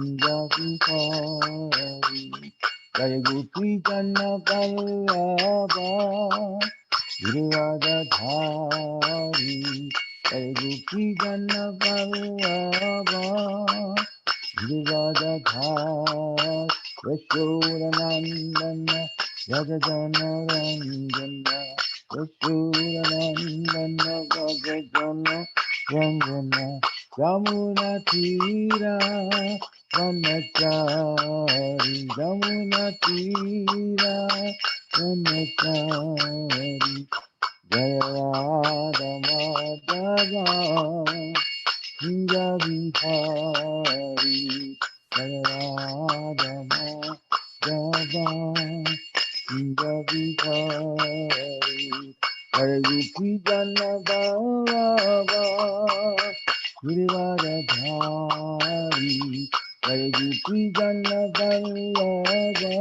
Hari, Jaya Gopi Janna Vallabha, Giridharadhari, Jaya Gopi Janna Vallabha, Giridharadhari, Yashodanandana, Jagadana Yashodanandana, Jagadana Rangana, Yamuna Tira, Vanachari, Yamuna Tira, Vanachari, Jaya Radha Madhava, Kunja Vihari, Jaya Radha Madhava, Kunja Vihari, Jaya Gopi Janna Vallabha, Giridharadhari, Jaya Gopi Janna Vallabha,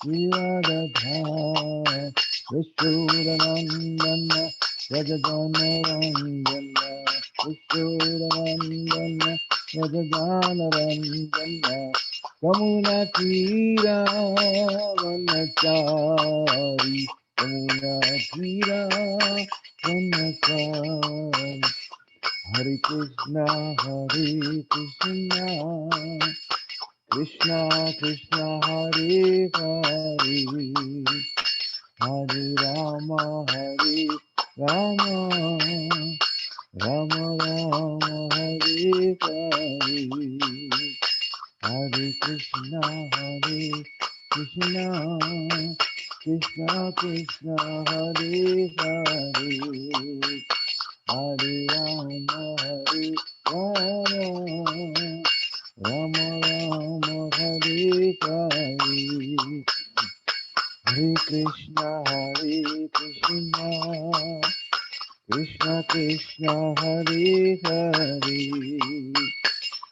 Giridharadhari, Yashodanandana, Jagadana Yashodanandana, Jagadana Yamuna Tira Vanachari, Yamuna Tira Vanachari, Hare Krishna, Krishna Krishna, Hare Hare, Hare Rama, Rama, Rama Rama, Hare Hare, Hare Krishna, Krishna Krishna, Hare Hare, Hare Rama, Rama Rama, Hare Hare, Hare Krishna, Krishna Krishna, Hare Hare,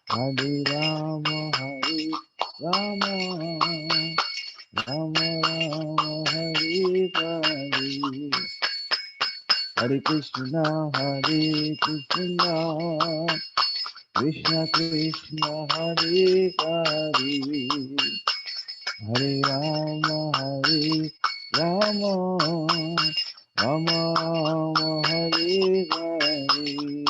Hare Rama, Rama, Rama Rama, Hare Hare, Hare Krishna, Krishna Krishna, Hare Hare, Hare Rama, Rama, Rama Rama, Hare Hare,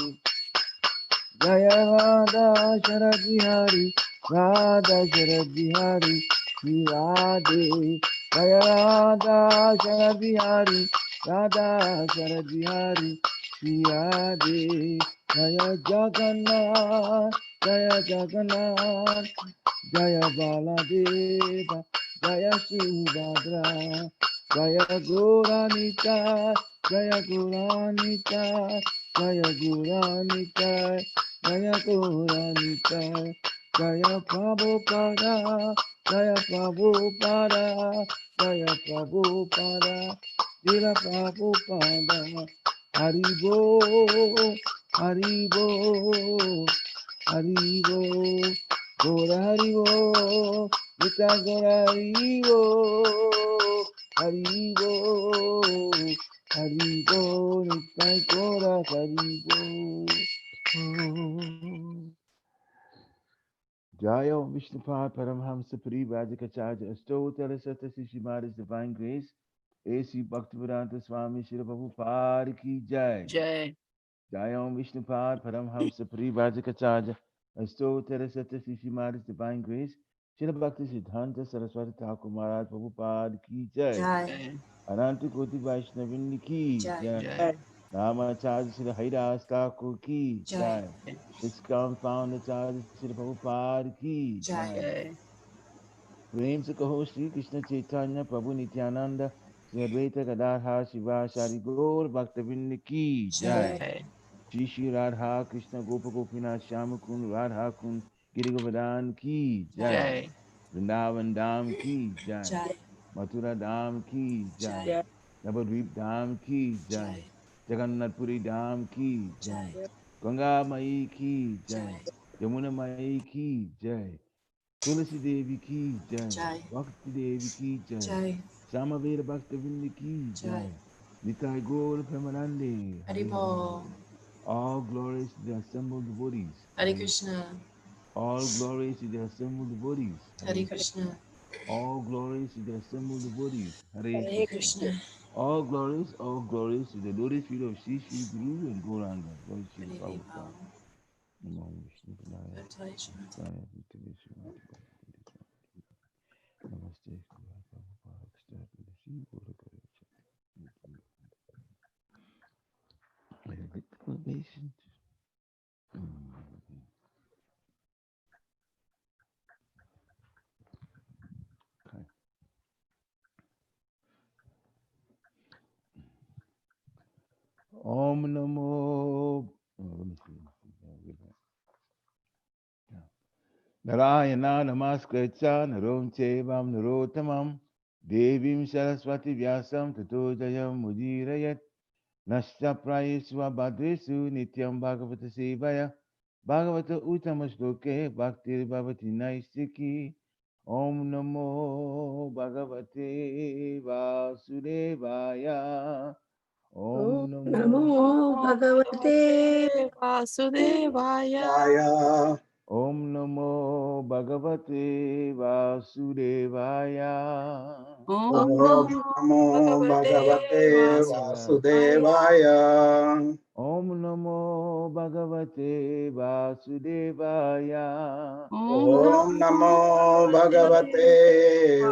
Jaya Radha Sharad Bihari, Radha Sharad Bihari, Shri Radhe, Jaya Radha Sharad Bihari, Radha Sharad Bihari, Shri Radhe, Jaya Jagannath, Jaya Jagannath, Jaya Baladeva, Jaya Subhadra, Jaya Gauranika, Jaya Gauranika, Jaya Gauranika, Jaya Gauranika, Jaya Prabhupada, Jaya Prabhupada, Jaya Prabhupada, Jaya Prabhupada, Haribo, Haribo, Haribo, Gora Haribo, Nita Gora Haribo, Haribo, Haribo, Nita Gora Haribo. Jaya Vishnupad Paramhamsa Puri Vajikacharya Astottara Sata Srimad Divine Grace A.C. Bhaktivedanta Swami Srila Prabhupada Ki Jai. Jai. Jaya Vishnupad Paramhamsa Puri Vajikacharya Astottara Sata Srimad Divine Grace Srila Bhakti Siddhanta Saraswati Thakur Maharaj Prabhupada Ki Jai. Jai. Jai. Ananta Koti Vaishnavin Ki Jai. Jai. Jai. Ramacharya Srila Haridas Thakur Ki Jai. Jai. ISKCON Founder Charya Srila Prabhupada Ki Jai. Jai. Jai. प्रेम से कहो श्री कृष्ण चैतन्य प्रभु नित्यानंद श्री अद्वैत गदाधर शिवाचार्य गौर भक्तवृंद की जय। Jai. Jai. Shri Shri Radha Krishna गोप गोपीनाथ श्याम कुंड राधा कुंड गिरि गोवर्धन की जय। Jai. Vrindavan धाम की जय। Jai. Mathura धाम की जय। Jai. नवद्वीप धाम की जय। Jai. जगन्नाथपुरी धाम की जय। Jai. गंगा मई की जय। Jai. यमुना मई की जय। तुलसी देवी की जय। Jai. भक्ति देवी की जय। Jai. सामवेद भक्त विंद की Jai. जय। निताय गौर प्रेमानंदे हरि हरि Haribo. बोल। All glories to the assembled devotees. Hare Krishna. All glories to the assembled devotees. Hare Krishna. All glories to the assembled devotees. Hare Hare Krishna. Krishna. All glories to the lotus feet of Sri Sri Guru and Gauranga. Lord Sri Hare Prabhupada. Devam. Namo Vishnu Padaya. Meditation. Padaya Vitavishwara. Namaste. Prabhupada. Extended the Sri Guru Elevation. Okay. Om Namo. Let me see. Narayana Namaskritya Narom Chevam Narotamam Devim Saraswati Vyasam Tato Jayam Mudirayat Nashya Prayesva Bhadresu Nityam Bhagavata Sevaya Bhagavata Uttama Bhaktir Bhavati Naistiki Om Namo Bhagavate Vasudevaya Om Namo Namo Bhagavate Vasudevaya. Vaya. Om Namo Bhagavate Vasudevaya. Om Om Namo Namo Bhagavate Bhagavate Vasudevaya. Vasudevaya. Om Namo Bhagavate Vasudevaya. Om Om Namo Namo Bhagavate Bhagavate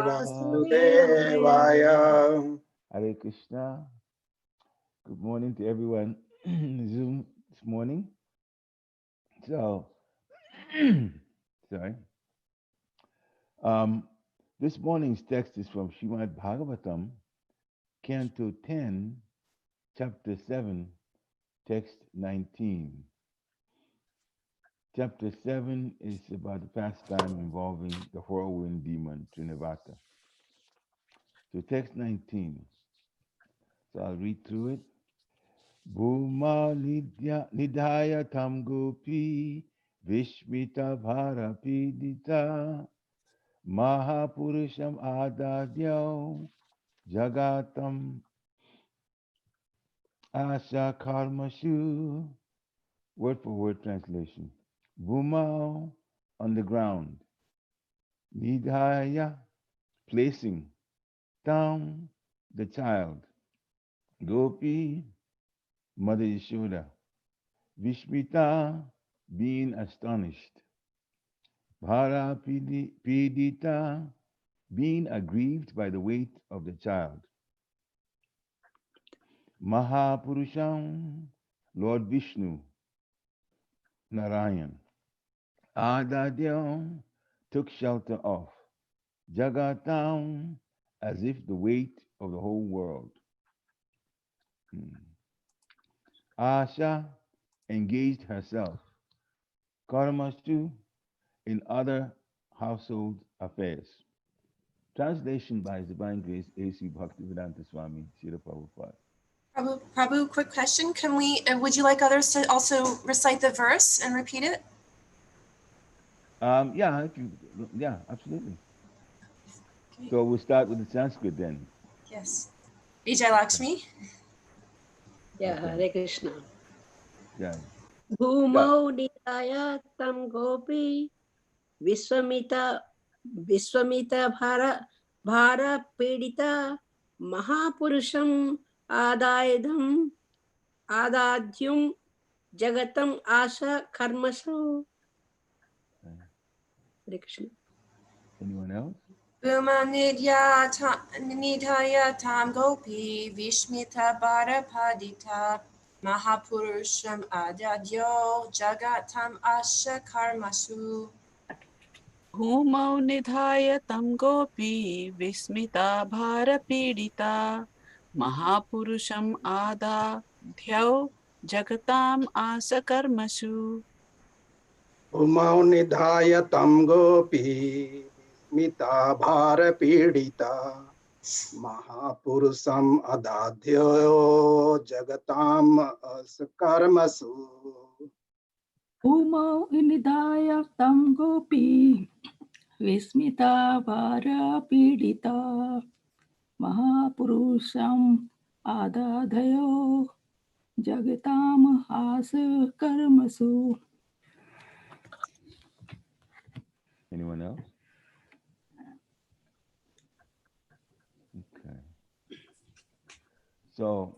Vasudevaya. Vasudevaya. Hare Krishna. Good morning to everyone in Zoom this morning. So, sorry. This morning's text is from Srimad Bhagavatam, Canto 10, Chapter 7, Text 19. Chapter 7 is about the pastime involving the whirlwind demon, Trinivata. So text 19. So I'll read through it. Bhuma nidhaya tam gopi vishmita bharapidita mahapurusham adadyo jagatam asha karmashu. Word for word translation. Bhuma, on the ground. Nidhaya, placing. Tam, the child. Gopi, Mother Yashoda. Vishmita, being astonished. Bhara Pidita, being aggrieved by the weight of the child. Mahapurusham, Lord Vishnu, Narayan. Adadyam, took shelter of. Jagatam, as if the weight of the whole world. Asha, engaged herself. Karmastu, in other household affairs. Translation by His Divine Grace A.C. Bhaktivedanta Swami, Srila Prabhupada. Prabhu, quick question. Can we, would you like others to also recite the verse and repeat it? Yeah, absolutely. Okay. So we'll start with the Sanskrit then. Yes. Vijay Lakshmi. Yeah, Okay. Hare Krishna. Yeah. Bhumau nidaya tam gopi Viswamita bhara pedita Mahapurusham adadyum jagatam asha karmasu. Okay. Hare Krishna. Anyone else? Bhuma nidhaya tam gopi vishmita bharapadita mahapurusham adadyo jagatam asha karmasu. भूमौ निधाय तं गोपी Vismita भारपीडिता महापुरुषम् आदाढ्यौ जगताम् आसकर्मसु Umau nidhaya tam gopi vismita bhara pidita Mahapurusam adadhyo jagatam askarmasu. Uma nidaya tam gopi Vismita vara pidita Mahapurusham adadhayo Jagatam asa karmasu. Anyone else? Okay. So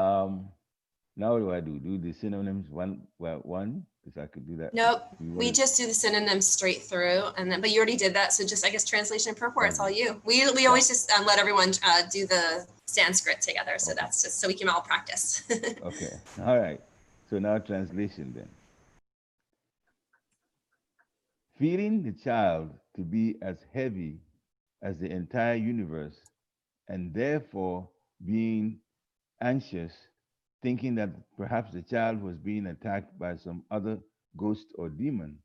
now what do I do? Do the synonyms one by one? Because I could do that. Nope. You We wanna- just do the synonyms straight through, and then, but you already did that, so just I guess translation and purport. It's all you. We always just let everyone do the Sanskrit together, so Okay. that's just so we can all practice. Okay. All right. So now translation then. Feeling the child to be as heavy as the entire universe, and therefore being anxious, thinking that perhaps the child was being attacked by some other ghost or demon,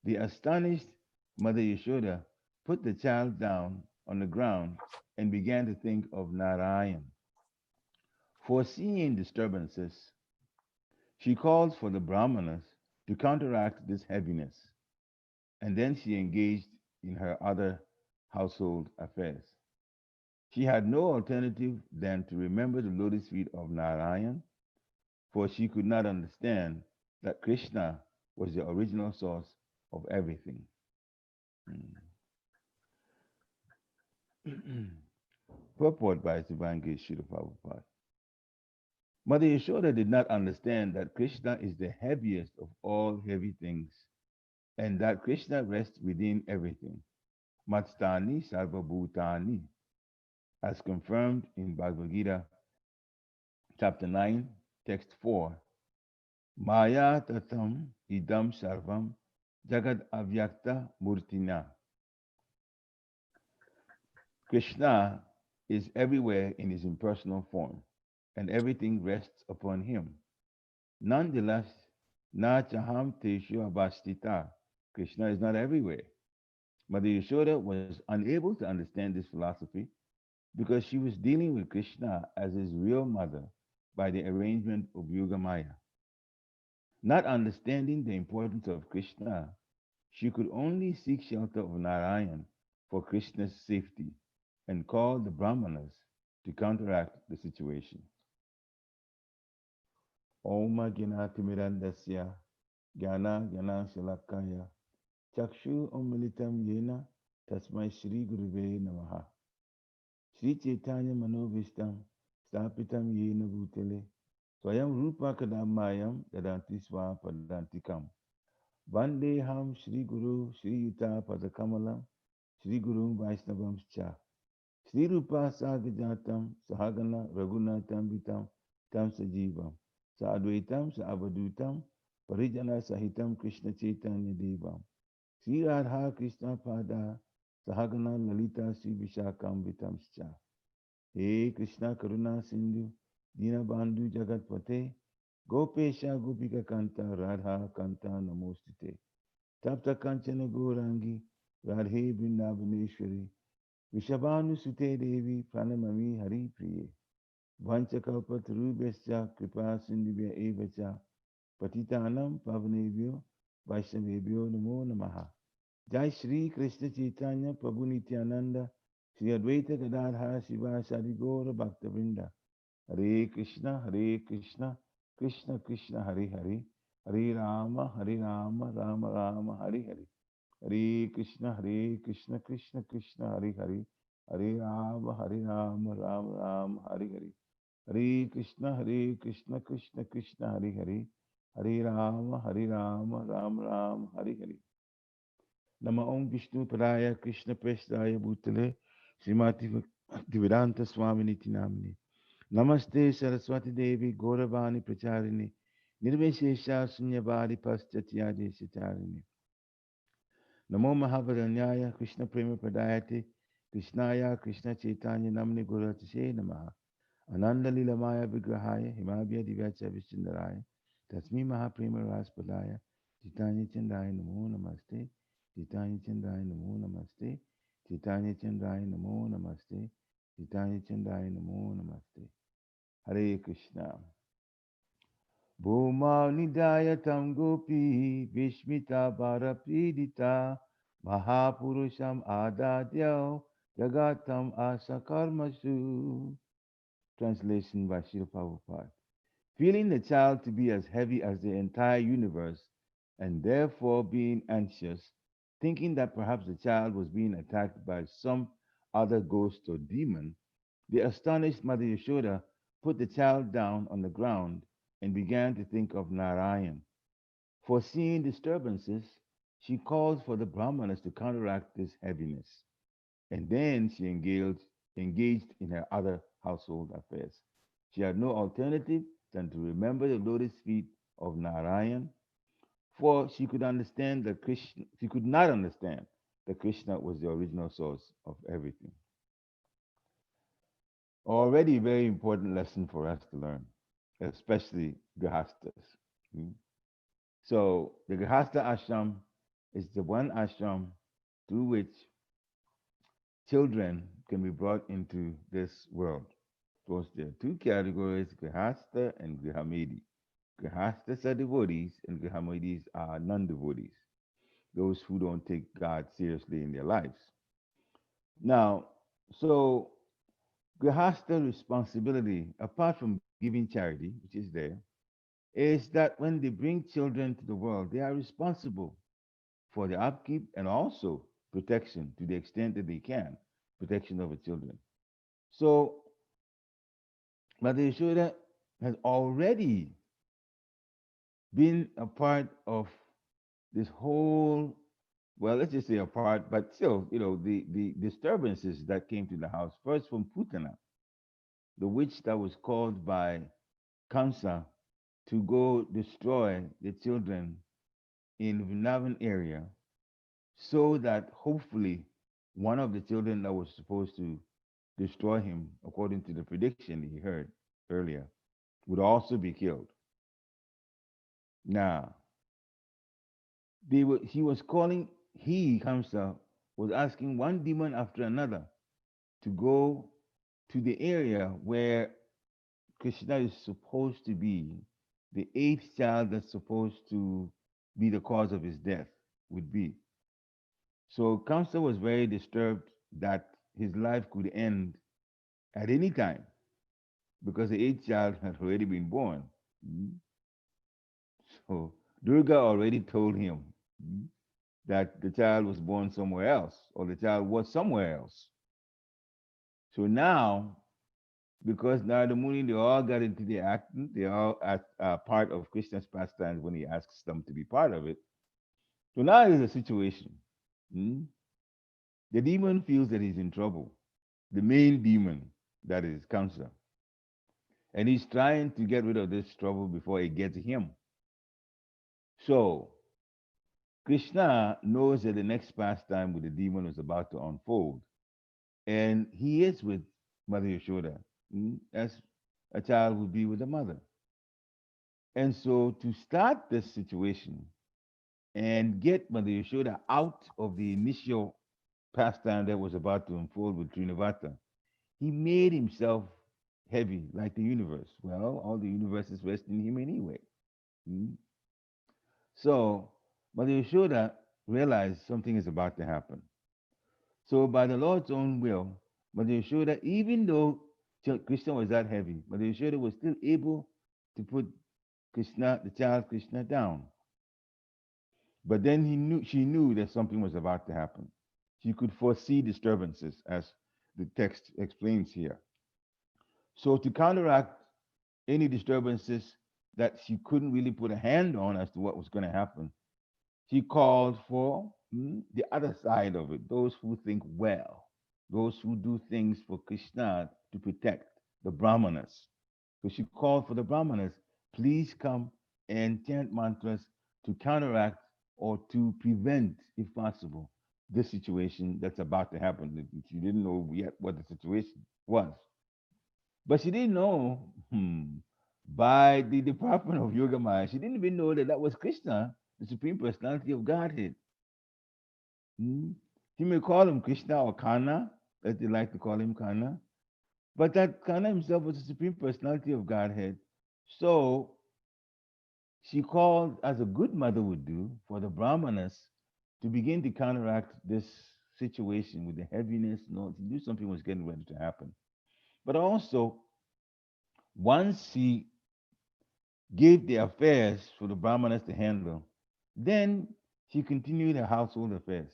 the astonished Mother Yashoda put the child down on the ground and began to think of Narayan. Foreseeing disturbances, she called for the Brahmanas to counteract this heaviness, and then she engaged in her other household affairs. She had no alternative than to remember the lotus feet of Narayan, for she could not understand that Krishna was the original source of everything. Purport by Sivangi Srila Prabhupada. Mother Yashoda did not understand that Krishna is the heaviest of all heavy things, and that Krishna rests within everything. Matstani Sarvabhutani, as confirmed in Bhagavad Gita, chapter 9, text 4. Maya tatam idam sarvam jagad avyakta murtina. Krishna is everywhere in his impersonal form, and everything rests upon him. Nonetheless, na chaham teshu avastita. Krishna is not everywhere. Mother Yashoda was unable to understand this philosophy because she was dealing with Krishna as his real mother by the arrangement of Yogamaya. Not understanding the importance of Krishna, she could only seek shelter of Narayan for Krishna's safety and call the Brahmanas to counteract the situation. Om Gnatimirandasya Jnana Jnana Shalakaya Chakshu Omilitam Yena Tasmai Shri Guruve Namaha Shri Chaitanya Manovistam Stapitam Yena Bhutale Swayam Rupa Kadamayam Dadanti Swa Padantikam Vandeham Shri Guru Shri Yuta Padakamalam Shri Guru Vaishnavam Cha Shri Rupa Sagajatam Sahagana Raghunatam Vitam Tam Sajivam Sadvaitam Savadutam Parijana Sahitam Krishna Chaitanya Devam Sri Radha Krishna Pada Sahagana Lalita Sri Vishakam Vitamscha. He Krishna Karuna Sindhu Dinabandhu Jagatpate Gopesha Gopika Kanta Radha Kanta Namostite Tapta Kanchana Gorangi Radhe Vrindavaneshwari Vishabhanu Sute Devi Pranamami Hari Priye Vanchakalpatarubhascha Kripa Sindhubhya Evacha Patitanam Pavanebhyo Vaishnavebhyo Namo Namaha. Jai Shri Krishna Chaitanya Prabhu Nityananda Shri Advaita Gadadhara Shiva Shadi Gaura Bhakta Vrinda. Hare Krishna Krishna Krishna Hare Hare Hare Rama Rama Rama Hare Hare. Hare Krishna Krishna Krishna Hare Hare Hare Rama Rama Hare Hare. Hare Krishna Krishna Krishna Hare Hare Hare Rama Rama Hare Hare. Nama Om Vishnu Padaya Krishna Prestaya Bhutale Srimati Bhaktivedanta Swami Niti Namini. Namaste Saraswati Devi Gauravani Pracharini Nirveshesha Sunyavadi Paschatya Charini. Namo Mahavadanyaya Krishna Prema Padayate Krishnaya Krishna Chaitanya Namni Guratishe Namaha. Ananda Lilamaya Vigrahaya Himabhya Divyacha Vishindaraya Tasmi Mahaprema Raspadaya Chaitanya Chandaya Namo Namaste Chaitanya Chandaya Namo Namaste Chaitanya Chandaya Namo Namaste Chaitanya Chandaya Namo Namaste. Hare Krishna. Bhuma Nidaya Tam Gopi Vishmita Bharapidita Mahapurusham Adadyao Jagatam Asakarmasu. Translation by Srila Prabhupada. Feeling the child to be as heavy as the entire universe and therefore being anxious, Thinking that perhaps the child was being attacked by some other ghost or demon, the astonished Mother Yashoda put the child down on the ground and began to think of Narayan. Foreseeing disturbances, she called for the Brahmanas to counteract this heaviness, and then she engaged in her other household affairs. She had no alternative than to remember the lotus feet of Narayan, for she could understand that Krishna. She could not understand that Krishna was the original source of everything. Already a very important lesson for us to learn, especially Grihastas. Mm. So the Grihastha ashram is the one ashram through which children can be brought into this world. Of course, there are two categories, Grihastha and Grihamedi. Grihasthas are devotees and Grihamedis are non-devotees, those who don't take God seriously in their lives. Now, so Grihastha responsibility, apart from giving charity, which is there, is that when they bring children to the world, they are responsible for the upkeep and also protection to the extent that they can, protection of the children. So Mother Yashoda has already been a part of this whole, well, let's just say a part, but still, the disturbances that came to the house, first from Putana, the witch that was called by Kamsa to go destroy the children in Vrindavan area so that hopefully one of the children that was supposed to destroy him, according to the prediction he heard earlier, would also be killed. Now, Kamsa, was asking one demon after another to go to the area where Krishna is supposed to be, the eighth child that's supposed to be the cause of his death would be. So Kamsa was very disturbed that his life could end at any time because the eighth child had already been born. Mm. So Durga already told him that the child was born somewhere else or the child was somewhere else. So now, because Narada Muni, they all got into the acting, they all are part of Krishna's pastimes when he asks them to be part of it. So now there's a situation. Mm. The demon feels that he's in trouble. The main demon, that is Kamsa. And he's trying to get rid of this trouble before it gets him. So Krishna knows that the next pastime with the demon is about to unfold. And he is with Mother Yashoda, as a child would be with a mother. And so to start this situation and get Mother Yashoda out of the initial pastime that was about to unfold with Trinivata, he made himself heavy like the universe. Well, all the universe is resting in him anyway. Mm. So Mother Yashoda realized something is about to happen. So by the Lord's own will, Mother Yashoda, even though Krishna was that heavy, Mother Yashoda was still able to put Krishna, the child Krishna, down. But then she knew that something was about to happen. She could foresee disturbances, as the text explains here. So to counteract any disturbances that she couldn't really put a hand on as to what was going to happen, she called for the other side of it, those who think well, those who do things for Krishna to protect the Brahmanas. So she called for the Brahmanas, please come and chant mantras to counteract or to prevent, if possible, this situation that's about to happen. She didn't know yet what the situation was. But she didn't know by the department of Yogamaya, she didn't even know that that was Krishna, the Supreme Personality of Godhead. She may call him Krishna or Kana, as they like to call him Kana, but that Kana himself was the Supreme Personality of Godhead. So she called, as a good mother would do, for the Brahmanas to begin to counteract this situation with the heaviness. No, she knew something was getting ready to happen. But also, once she gave the affairs for the Brahmanas to handle, then She continued her household affairs,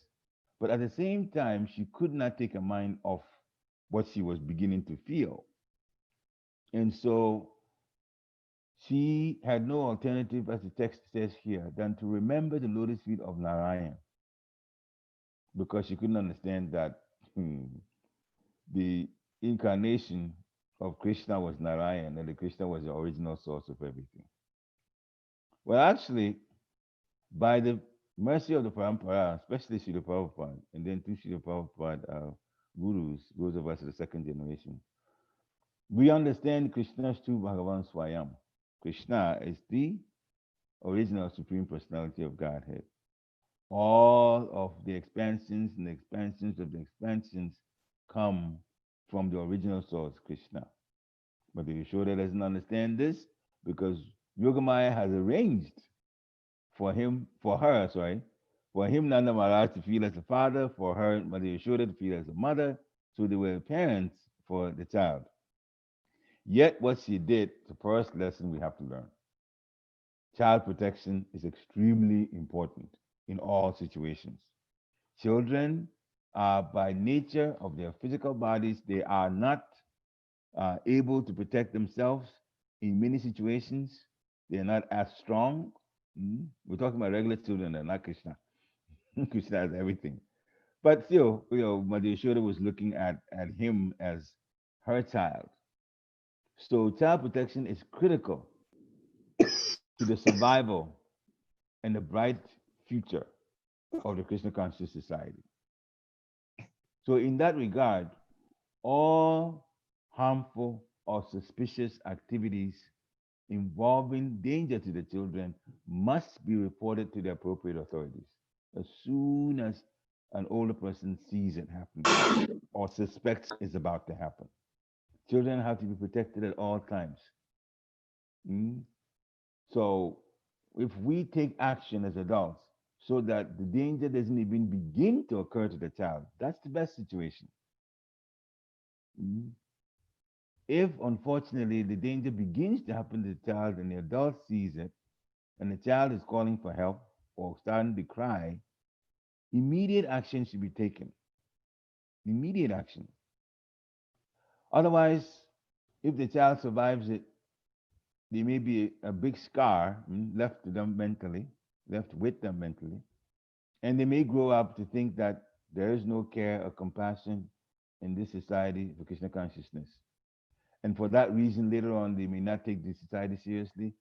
but at the same time, she could not take her mind off what she was beginning to feel. And so she had no alternative, as the text says here, than to remember the lotus feet of Narayan, because she couldn't understand that the incarnation of Krishna was Narayan and the Krishna was the original source of everything. Well, actually, by the mercy of the Parampara, especially Srila Prabhupada, and then two Srila Prabhupada gurus, those of us of the second generation, we understand Krishna's true Bhagavan Swayam. Krishna is the original Supreme Personality of Godhead. All of the expansions and the expansions of the expansions come from the original source, Krishna. But the Yashoda doesn't understand this because Yogamaya has arranged for him, Nanda Maharaj to feel as a father, for her, Mother Yashoda, to feel as a mother. So they were parents for the child. Yet what she did, the first lesson we have to learn. Child protection is extremely important in all situations. Children are by nature of their physical bodies, they are not able to protect themselves in many situations. They're not as strong. We're talking about regular children, they're not Krishna. Krishna has everything. But still, Mother Yashoda was looking at him as her child. So child protection is critical to the survival and the bright future of the Krishna conscious society. So in that regard, all harmful or suspicious activities involving danger to the children must be reported to the appropriate authorities as soon as an older person sees it happening or suspects it's about to happen. Children have to be protected at all times. Mm? So if we take action as adults so that the danger doesn't even begin to occur to the child, that's the best situation. Mm? If unfortunately the danger begins to happen to the child and the adult sees it and the child is calling for help or starting to cry, immediate action should be taken. Immediate action. Otherwise, if the child survives it, there may be a big scar left to them mentally, left with them mentally, and they may grow up to think that there is no care or compassion in this society for Krishna consciousness. And for that reason, later on, they may not take this society seriously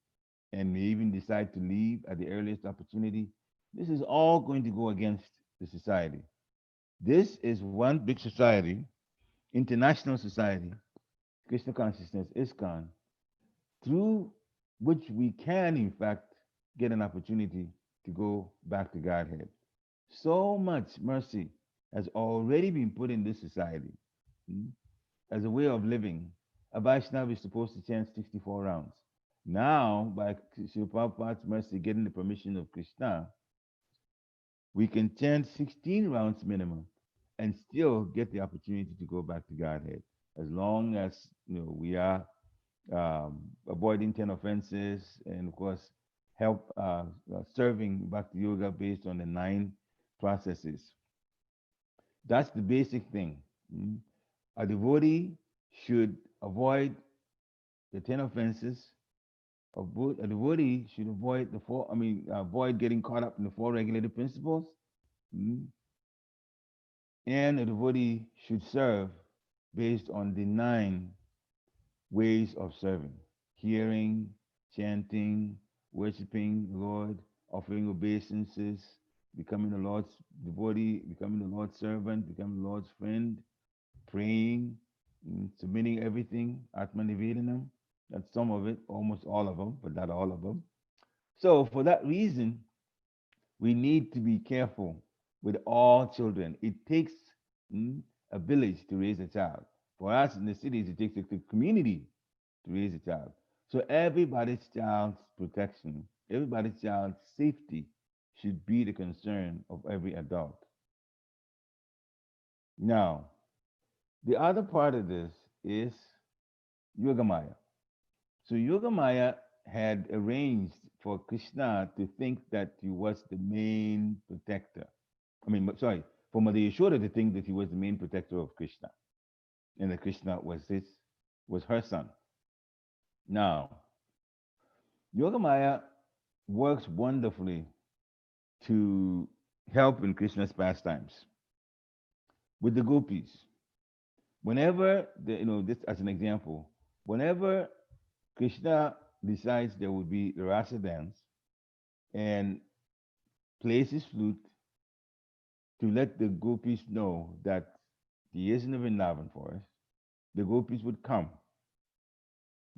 and may even decide to leave at the earliest opportunity. This is all going to go against the society. This is one big society, international society, Krishna consciousness, ISKCON, through which we can, in fact, get an opportunity to go back to Godhead. So much mercy has already been put in this society as a way of living. A Vaishnava is supposed to chant 64 rounds. Now, by Srila Prabhupada's mercy, getting the permission of Krishna, we can chant 16 rounds minimum and still get the opportunity to go back to Godhead, as long as we are avoiding 10 offenses and, of course, help serving Bhakti Yoga based on the 9 processes. That's the basic thing. A devotee should avoid the 10 offenses. A devotee should avoid avoid getting caught up in the 4 regulated principles. And a devotee should serve based on the 9 ways of serving: hearing, chanting, worshiping the Lord, offering obeisances, becoming the Lord's devotee, becoming the Lord's servant, becoming the Lord's friend, praying, submitting everything, Atma Nivedanam. That's some of it, almost all of them, but not all of them. So for that reason, we need to be careful with all children. It takes a village to raise a child. For us in the cities, it takes a community to raise a child. So everybody's child's protection, everybody's child's safety should be the concern of every adult. Now, the other part of this is Yogamaya. So Yogamaya had arranged for Krishna to think that he was the main protector. For Mother Yashoda to think that he was the main protector of Krishna, and that Krishna was her son. Now, Yogamaya works wonderfully to help in Krishna's pastimes with the gopis. Whenever this as an example, whenever Krishna decides there will be the rasa dance and plays his flute to let the gopis know that he is in the Vrindavan forest, the gopis would come.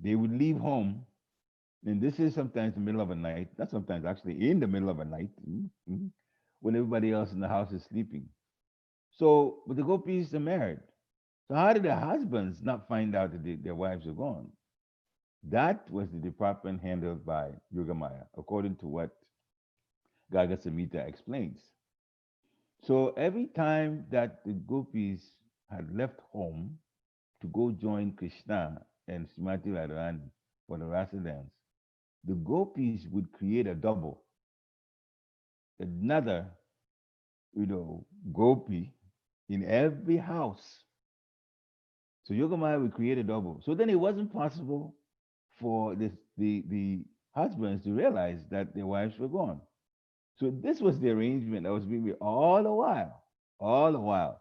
They would leave home, and this is sometimes the middle of a night, not sometimes, actually in the middle of a night, when everybody else in the house is sleeping. So, but the gopis are married. So how did their husbands not find out that their wives are gone? That was the department handled by Yogamaya, according to what Gaga Samhita explains. So every time that the gopis had left home to go join Krishna and Srimati Radharani for the rasa dance, the gopis would create a double, another, gopi in every house. So Yogamaya would create a double. So then it wasn't possible for the husbands to realize that their wives were gone. So this was the arrangement that was being made all the while,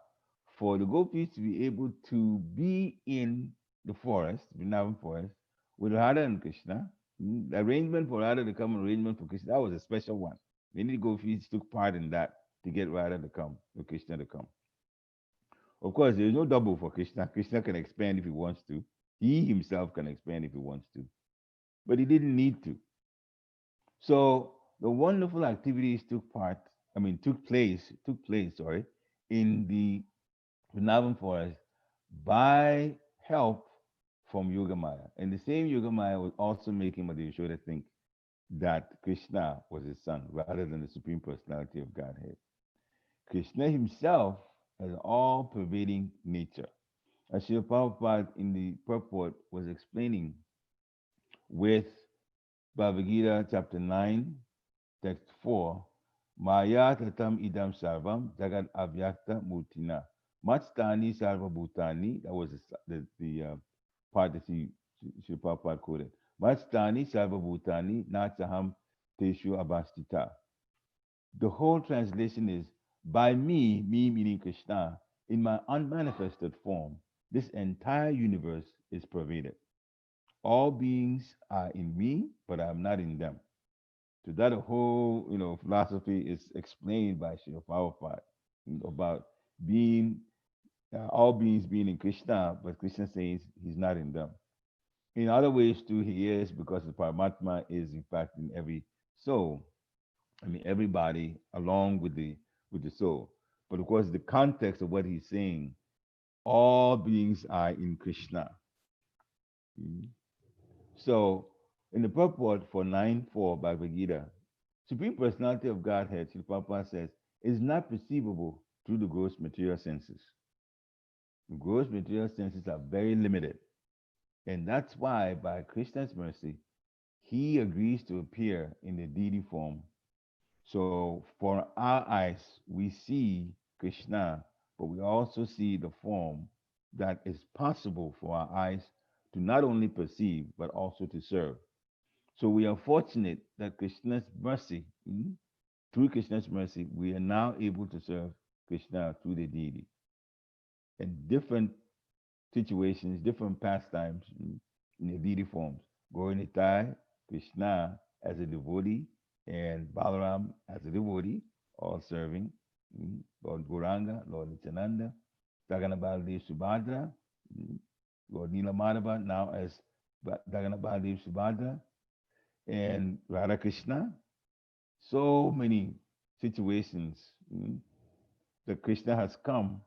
for the gopis to be able to be in the forest, Vrindavan forest, with Radha and Krishna. The arrangement for Radha to come, arrangement for Krishna, that was a special one. Many gopis took part in that to get Radha to come, or Krishna to come. Of course, there is no double for Krishna. Krishna can expand if he wants to. He himself can expand if he wants to. But he didn't need to. So the wonderful activities took place, in the Vrindavan forest by help from Yogamaya. And the same Yogamaya was also making Mother Yashoda think that Krishna was his son rather than the Supreme Personality of Godhead. Krishna himself has an all-pervading nature. As Srila Prabhupada in the purport was explaining with Bhagavad Gita chapter 9, text 4, Maya tatam idam sarvam jagat avyakta murtina. Matstani sarva bhutani, that was the part that Srila Prabhupada quoted. Matstani sarva bhutani nachaham teshu abhastita. The whole translation is, by me meaning Krishna, in my unmanifested form, this entire universe is pervaded. All beings are in me, but I'm not in them. So that whole philosophy is explained by Srila Prabhupada about being all beings being in Krishna, but Krishna says he's not in them. In other ways too, he is, because the Paramatma is in fact in every soul. Everybody along with the soul. But of course, the context of what he's saying, all beings are in Krishna. So in the purport for 9.4 Bhagavad Gita, Supreme Personality of Godhead, Srila Prabhupada says, is not perceivable through the gross material senses. The gross material senses are very limited. And that's why, by Krishna's mercy, he agrees to appear in the deity form. So for our eyes, we see Krishna, but we also see the form that is possible for our eyes to not only perceive, but also to serve. So we are fortunate that Krishna's mercy, through Krishna's mercy, we are now able to serve Krishna through the deity. In different situations, different pastimes, in the deity forms. Gauranitai, Krishna as a devotee, and Balaram as a devotee, all serving. Lord Gauranga, Lord Nityananda, Dagana Baladev Subhadra, Lord Nilamadava now as Dagana Baladev Subhadra, and Radha Krishna. So many situations that Krishna has come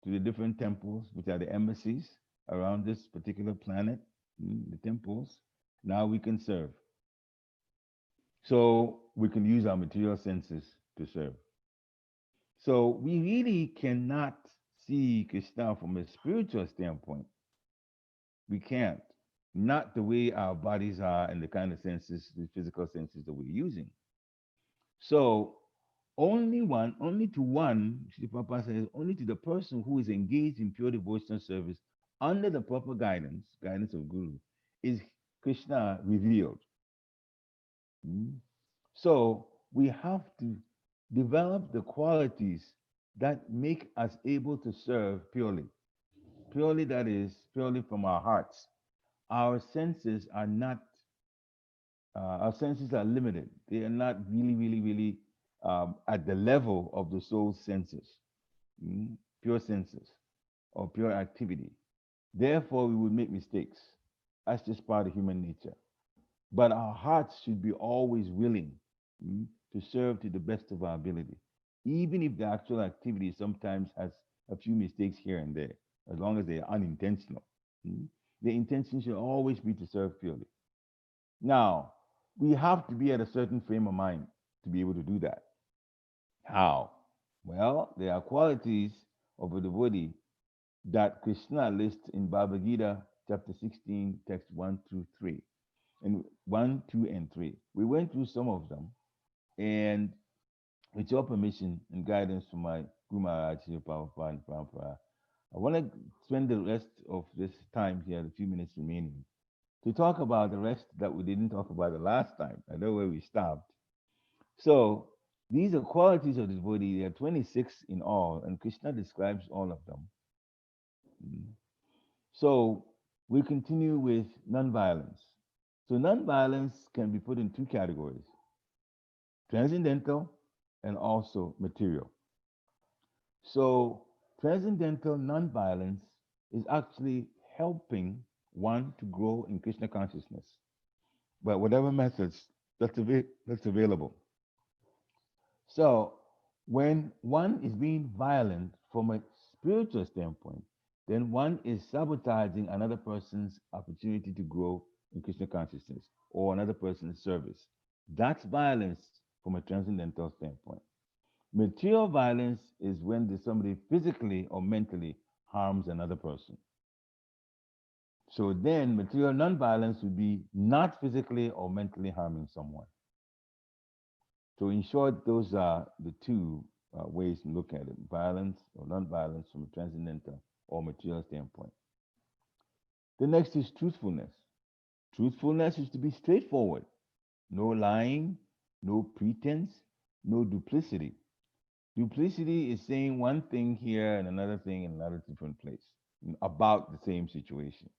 to the different temples, which are the embassies around this particular planet, the temples. Now we can serve. So we can use our material senses to serve. So we really cannot see Krishna from a spiritual standpoint. We can't. not the way our bodies are and the kind of senses, the physical senses that we're using. So only to one, Sri Prabhupada says, only to the person who is engaged in pure devotional service under the proper guidance of Guru, is Krishna revealed. Mm. So we have to develop the qualities that make us able to serve purely. Purely, that is, purely from our hearts. Our senses are not, our senses are limited. They are not really at the level of the soul's senses, pure senses or pure activity. Therefore, we would make mistakes. That's just part of human nature. But our hearts should be always willing to serve to the best of our ability, even if the actual activity sometimes has a few mistakes here and there, as long as they are unintentional. The intention should always be to serve purely. Now, we have to be at a certain frame of mind to be able to do that. How? Well, there are qualities of a devotee that Krishna lists in Bhagavad Gita, chapter 16, text 1 through 3, and 1, 2, and 3. We went through some of them, and with your permission and guidance from my Guru Maharaj, Prabhupada and Prabhupada, I want to spend the rest of this time here, the few minutes remaining, to talk about the rest that we didn't talk about the last time. I know where we stopped. So these are qualities of the devotee. There are 26 in all, and Krishna describes all of them. So we continue with nonviolence. So nonviolence can be put in two categories: transcendental and also material. So transcendental nonviolence is actually helping one to grow in Krishna consciousness, but whatever methods that's available. So when one is being violent from a spiritual standpoint, then one is sabotaging another person's opportunity to grow in Krishna consciousness or another person's service. That's violence from a transcendental standpoint. Material violence is when somebody physically or mentally harms another person. So then material nonviolence would be not physically or mentally harming someone. So in short, those are the two ways to look at it: violence or non-violence from a transcendental or material standpoint. The next is truthfulness. Truthfulness is to be straightforward. No lying, no pretense, no duplicity. Duplicity is saying one thing here and another thing in another different place about the same situation.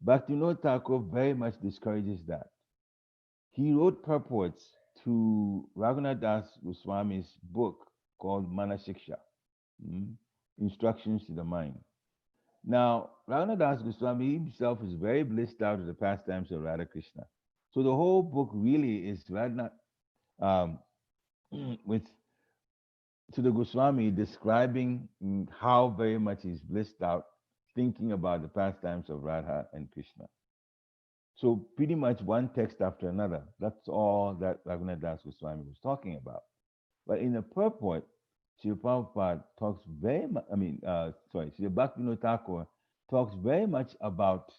Bhaktivinoda Thakur very much discourages that. He wrote purports to Raghunath Das Goswami's book called Manasiksha, Instructions to the Mind. Now, Raghunath Das Goswami himself is very blissed out of the pastimes of Radha Krishna. So the whole book really is Radha, with to the Goswami describing how very much he's blissed out thinking about the pastimes of Radha and Krishna. So pretty much one text after another. That's all that Raghunath Das Goswami was talking about. But in the purport, Srila Prabhupada talks very much, Srila Bhaktivinoda Thakur talks very much about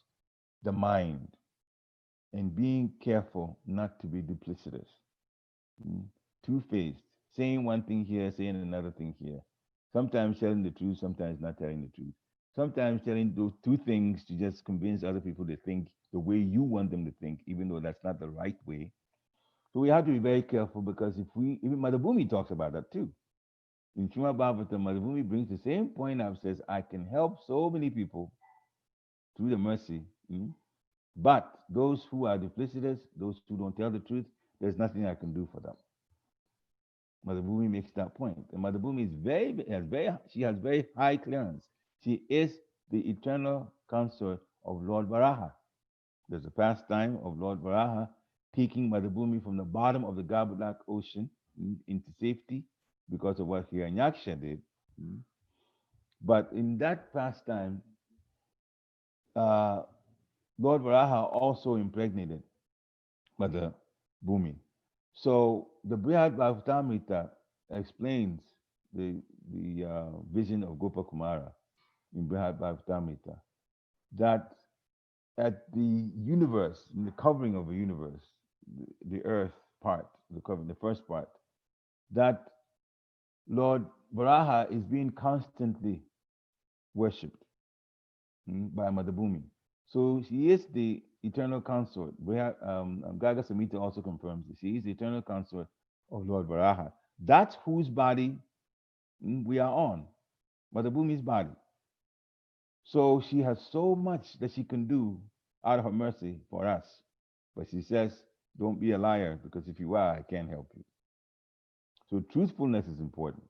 the mind and being careful not to be duplicitous, two-faced, saying one thing here, saying another thing here. Sometimes telling the truth, sometimes not telling the truth. Sometimes telling those two things to just convince other people to think the way you want them to think, even though that's not the right way. So we have to be very careful, because even Mother Bhumi talks about that too. In Srimad Bhagavatam, Mother Bhumi brings the same point up, says, I can help so many people through the mercy, but those who are duplicitous, those who don't tell the truth, there's nothing I can do for them. Mother Bhumi makes that point. And Mother Bhumi she has very high clearance. She is the eternal consort of Lord Varaha. There's a pastime of Lord Varaha taking Mother Bhumi from the bottom of the Garbhodak ocean into safety because of what Hiranyaksha did. But in that pastime, Lord Varaha also impregnated Mother Bhumi. So the Brihad Bhagavatamrita explains the vision of Gopakumara in Brihad Bhagavatamrita, that at the universe, in the covering of the universe, the earth part, the covering, the first part, that Lord Varaha is being constantly worshipped by Mother Bhumi. So she is the eternal consort. Gaga Samhita also confirms this. She is the eternal consort of Lord Varaha. That's whose body we are on, Mother Bhumi's body. So she has so much that she can do out of her mercy for us. But she says, don't be a liar, because if you are, I can't help you. So truthfulness is important.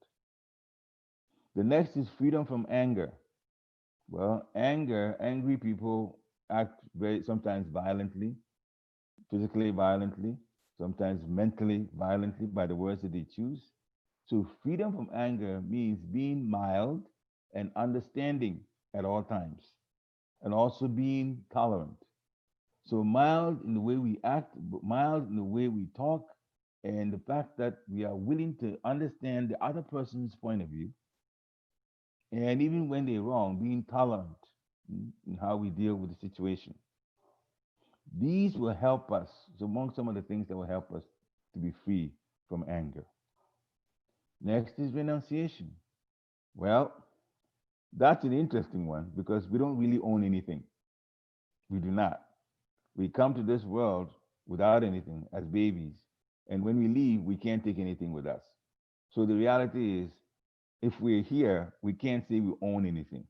The next is freedom from anger. Well, angry people act sometimes violently, physically violently, sometimes mentally violently by the words that they choose. So freedom from anger means being mild and understanding at all times, and also being tolerant. So mild in the way we act, but mild in the way we talk, and the fact that we are willing to understand the other person's point of view, and even when they're wrong, being tolerant in how we deal with the situation. These will help us. So among some of the things that will help us to be free from anger. Next is renunciation. Well, that's an interesting one because we don't really own anything. We do not. We come to this world without anything as babies. And when we leave, we can't take anything with us. So the reality is, if we're here, we can't say we own anything.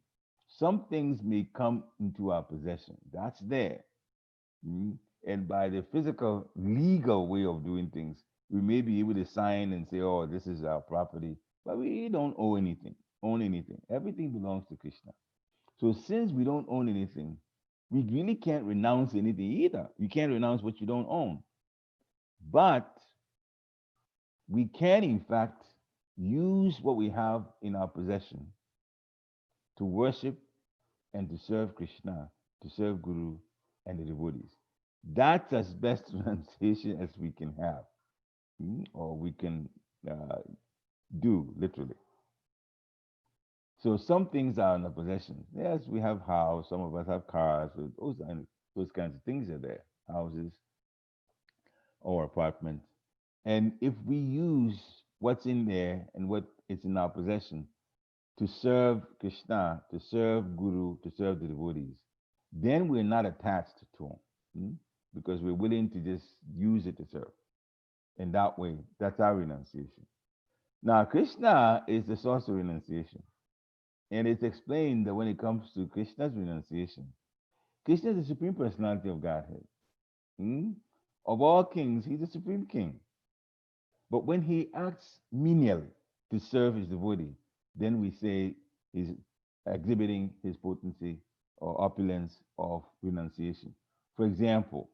Some things may come into our possession. That's there. And by the physical, legal way of doing things, we may be able to sign and say, oh, this is our property. But we don't own anything. Everything belongs to Krishna. So since we don't own anything, we really can't renounce anything either. You can't renounce what you don't own. But we can, in fact, use what we have in our possession to worship and to serve Krishna, to serve Guru and the devotees. That's as best renunciation as we can have, or we can do, literally. So some things are in the possession. Yes, we have house. Some of us have cars. Those kinds of things are there. Houses or apartments. And if we use what's in there and what is in our possession to serve Krishna, to serve Guru, to serve the devotees, then we're not attached to them because we're willing to just use it to serve. In that way, that's our renunciation. Now, Krishna is the source of renunciation. And it's explained that when it comes to Krishna's renunciation, Krishna is the supreme personality of Godhead. Of all kings, he's the supreme king. But when he acts menially to serve his devotee, then we say he's exhibiting his potency or opulence of renunciation. For example,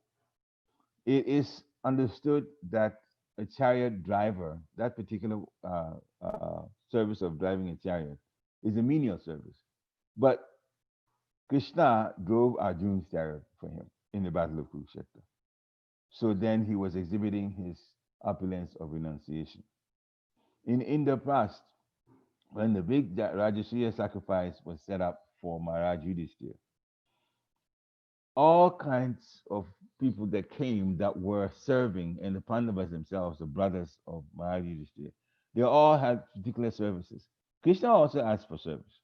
it is understood that a chariot driver, that particular service of driving a chariot, is a menial service. But Krishna drove Arjun's chariot for him in the Battle of Kurukshetra. So then he was exhibiting his opulence of renunciation. In Indraprastha, when the big Rajasuya sacrifice was set up for Maharaj Yudhishthira, all kinds of people that came that were serving, and the Pandavas themselves, the brothers of Maharaj Yudhishthira, they all had particular services. Krishna also asked for service,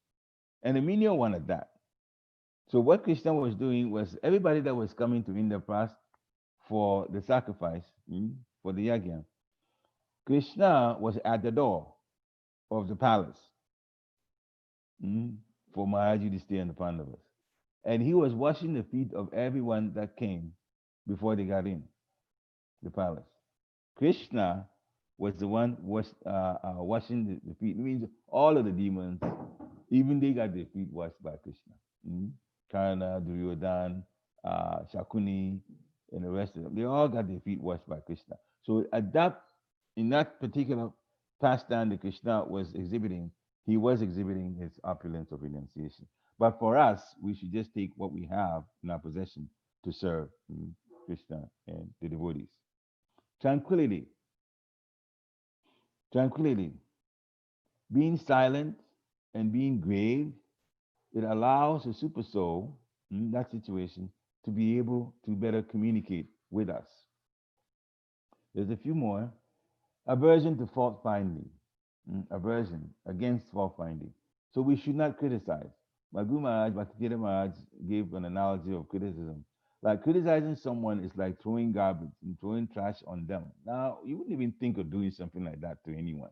and the menial one at that. So what Krishna was doing was everybody that was coming to Indraprastha for the sacrifice, for the yajna, Krishna was at the door of the palace for Maharaj Yudhishthira and the Pandavas. And he was washing the feet of everyone that came before they got in the palace. Krishna was the one washing the feet. It means all of the demons, even they got their feet washed by Krishna. Karna, Duryodhan, Shakuni, and the rest of them, they all got their feet washed by Krishna. So in that particular pastime that Krishna was exhibiting, he was exhibiting his opulence of renunciation. But for us, we should just take what we have in our possession to serve Krishna and the devotees. Tranquility. Tranquility. Being silent and being grave, it allows the super soul in that situation to be able to better communicate with us. There's a few more. Aversion to fault finding. Aversion against fault finding. So we should not criticize. My Guru Maharaj, Bhakti Maharaj gave an analogy of criticism. Like criticizing someone is like throwing garbage and throwing trash on them. Now, you wouldn't even think of doing something like that to anyone.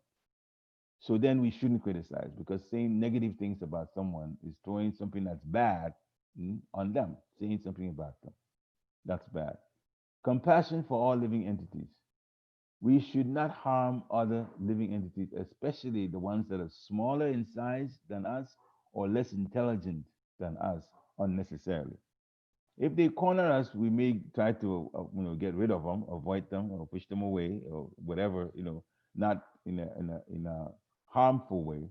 So then we shouldn't criticize, because saying negative things about someone is throwing something that's bad on them, saying something about them. That's bad. Compassion for all living entities. We should not harm other living entities, especially the ones that are smaller in size than us or less intelligent than us, unnecessarily. If they corner us, we may try to, get rid of them, avoid them, or push them away, or whatever, not in a harmful way.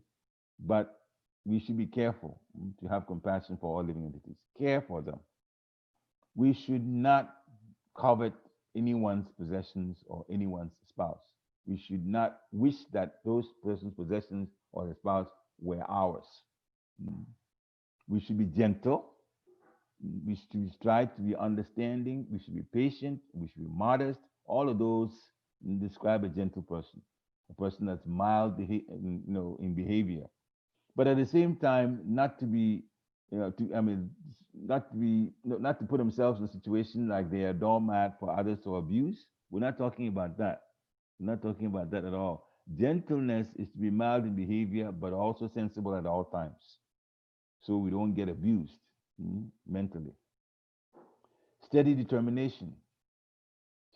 But we should be careful to have compassion for all living entities. Care for them. We should not covet anyone's possessions or anyone's spouse. We should not wish that those person's possessions or their spouse were ours. We should be gentle. We should strive to be understanding. We should be patient. We should be modest. All of those describe a gentle person, a person that's mild, in behavior. But at the same time, not to be, not to put themselves in a situation like they are doormat for others to abuse. We're not talking about that. We're not talking about that at all. Gentleness is to be mild in behavior, but also sensible at all times, so we don't get abused mentally. Steady determination.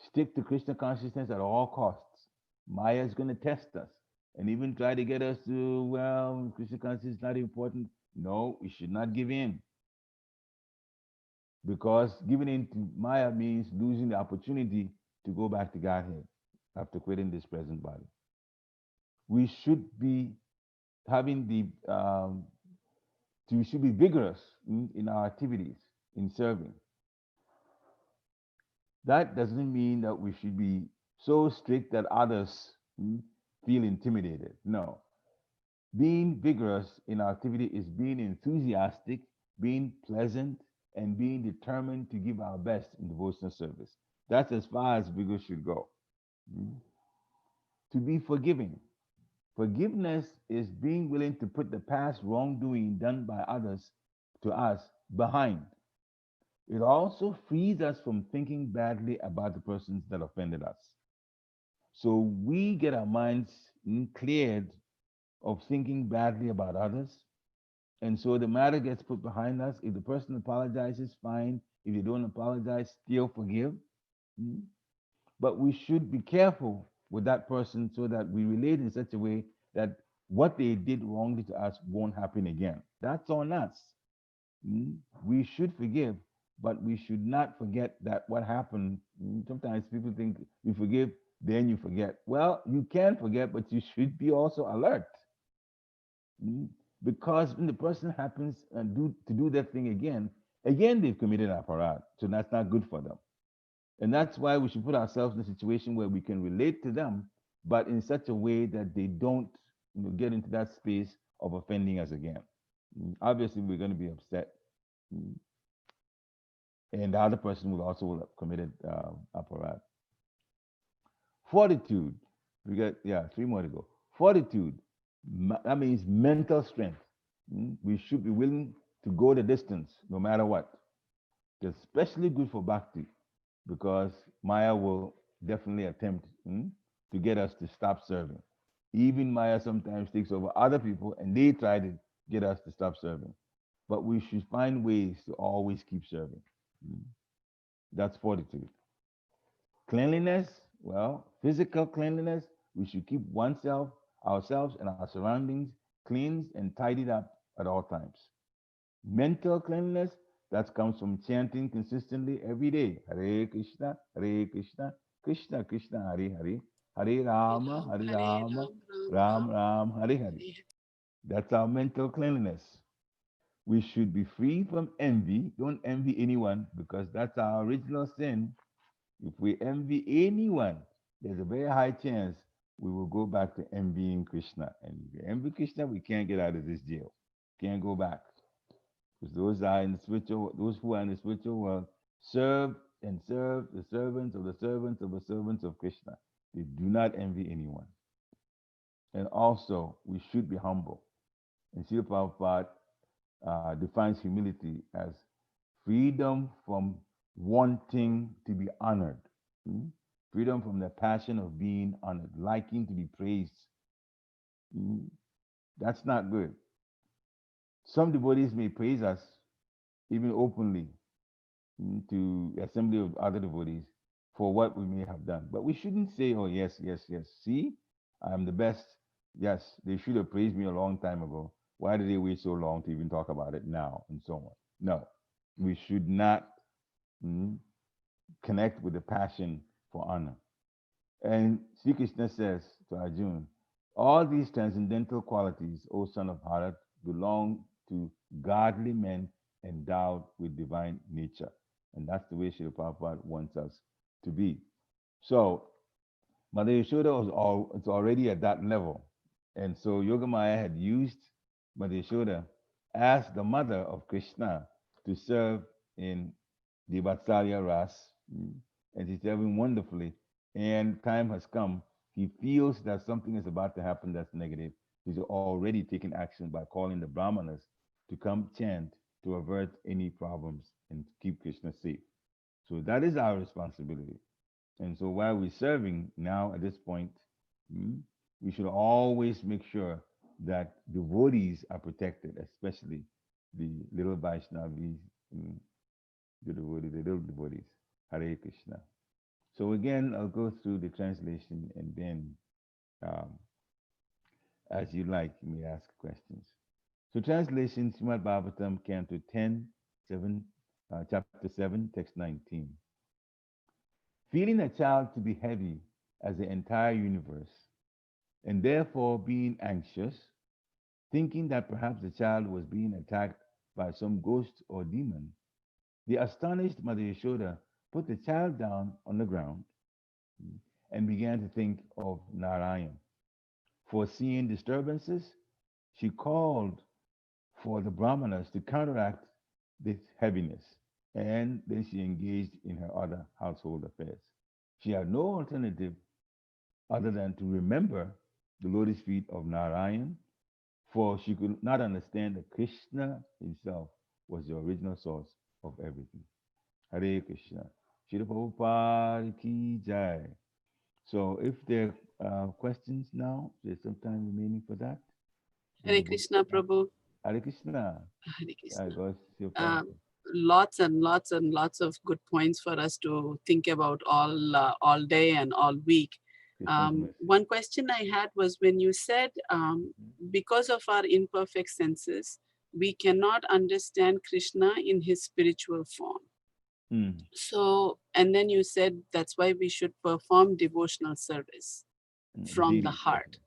Stick to Krishna consciousness at all costs. Maya is going to test us and even try to get us to, well, Krishna consciousness is not important. No, we should not give in. Because giving in to Maya means losing the opportunity to go back to Godhead after quitting this present body. We should be having we should be vigorous in our activities, in serving. That doesn't mean that we should be so strict that others feel intimidated. No. Being vigorous in our activity is being enthusiastic, being pleasant, and being determined to give our best in devotional service. That's as far as vigor should go. To be forgiving. Forgiveness is being willing to put the past wrongdoing done by others to us behind. It also frees us from thinking badly about the persons that offended us. So we get our minds cleared of thinking badly about others. And so the matter gets put behind us. If the person apologizes, fine. If they don't apologize, still forgive. But we should be careful with that person so that we relate in such a way that what they did wrongly to us won't happen again. That's on us. We should forgive, but we should not forget that what happened. Sometimes people think you forgive, then you forget. Well, you can forget, but you should be also alert. Because when the person happens to do that thing again, they've committed aparad. So that's not good for them. And that's why we should put ourselves in a situation where we can relate to them, but in such a way that they don't get into that space of offending us again. Obviously, we're going to be upset. And the other person will also have committed aparad. Fortitude. We got, 3 more to go. Fortitude. That means mental strength. We should be willing to go the distance no matter what. It's especially good for bhakti, because Maya will definitely attempt to get us to stop serving. Even Maya sometimes takes over other people and they try to get us to stop serving. But we should find ways to always keep serving. That's fortitude. Cleanliness, well, physical cleanliness, we should keep ourselves, and our surroundings cleansed and tidied up at all times. Mental cleanliness, that comes from chanting consistently every day. Hare Krishna, Krishna Krishna, Hare Hare, Hare Rama, Hare Rama, Ram Ram, Hare Hare. That's our mental cleanliness. We should be free from envy. Don't envy anyone, because that's our original sin. If we envy anyone, there's a very high chance we will go back to envying Krishna. And if we envy Krishna, we can't get out of this jail. Can't go back. Because those who are in the spiritual world, serve and serve the servants of the servants of the servants of Krishna. They do not envy anyone. And also, we should be humble. And Srila Prabhupada defines humility as freedom from wanting to be honored, freedom from the passion of being honored, liking to be praised. That's not good. Some devotees may praise us even openly to the assembly of other devotees for what we may have done. But we shouldn't say, oh, yes, yes, yes. See, I'm the best. Yes, they should have praised me a long time ago. Why did they wait so long to even talk about it now? And so on. No, we should not connect with the passion for honor. And Sri Krishna says to Arjuna, all these transcendental qualities, O son of Bharat, belong to godly men endowed with divine nature. And that's the way Srila Prabhupada wants us to be. So Mother Yashoda it's already at that level. And so Yogamaya had used Mother Yashoda as the mother of Krishna to serve in the Vatsalya Ras. And she's serving wonderfully. And time has come. He feels that something is about to happen that's negative. He's already taken action by calling the Brahmanas to come chant to avert any problems and keep Krishna safe. So that is our responsibility. And so while we're serving now at this point, we should always make sure that devotees are protected, especially the little Vaishnavis, the little devotees. Hare Krishna. So again, I'll go through the translation and then, as you like, you may ask questions. So translation, Srimad Bhagavatam, Canto 10, chapter 7, text 19. Feeling a child to be heavy as the entire universe, and therefore being anxious, thinking that perhaps the child was being attacked by some ghost or demon, the astonished Mother Yashoda put the child down on the ground and began to think of Narayan. Foreseeing disturbances, she called for the Brahmanas to counteract this heaviness, and then she engaged in her other household affairs. She had no alternative other than to remember the lotus feet of Narayan, for she could not understand that Krishna himself was the original source of everything. Hare Krishna. Srila Prabhupada ki jai. So if there are questions now, there's some time remaining for that. Hare Krishna, Prabhu. Hare Krishna. Hare Krishna. Krishna. Lots and lots and lots of good points for us to think about all day and all week. One question I had was when you said, because of our imperfect senses, we cannot understand Krishna in his spiritual form. So, and then you said that's why we should perform devotional service from the heart.